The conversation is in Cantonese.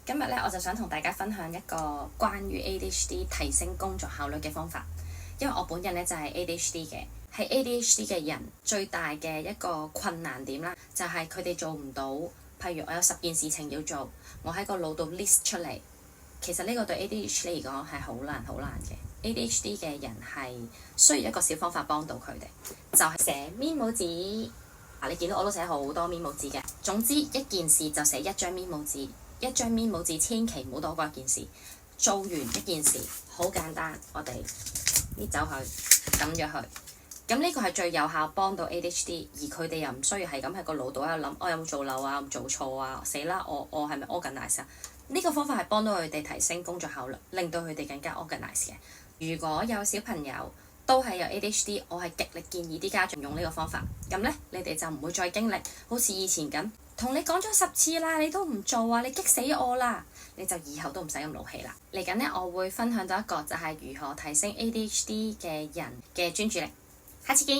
今日咧，我就想同大家分享一個關於 ADHD 提升工作效率嘅方法。因為我本人咧就係 ADHD 嘅，係 ADHD 嘅人最大嘅一個困難點啦，就係佢哋做唔到。譬如我有10件事情要做，我喺個腦度 list 出嚟。其實呢個對 ADHD 嚟講係好難嘅。ADHD 嘅人係需要一個小方法幫到佢哋，就係寫 memo 紙。你見到我都寫好多 memo 紙嘅。總之一件事就寫一張 memo 紙。一張 memo 紙千祈唔好多過一件事。做完一件事好簡單，我哋搣走佢，抌咗佢。咁呢個係最有效幫到 ADHD， 而佢哋又唔需要係咁喺個腦度喺度諗，我有冇做漏啊？有冇做錯啊？死啦！我係咪 organize 啊？呢個方法係幫到佢哋提升工作效率，令到佢哋更加 organize 嘅。如果有小朋友都係有 ADHD， 我係極力建議啲家長用呢個方法。咁呢，你哋就唔會再經歷好似以前咁，同你講咗10次啦，你都唔做啊，你激死我啦！你就以後都唔使咁勞氣啦。嚟緊呢，我會分享到一個就係如何提升 ADHD 嘅人嘅專注力。下次見。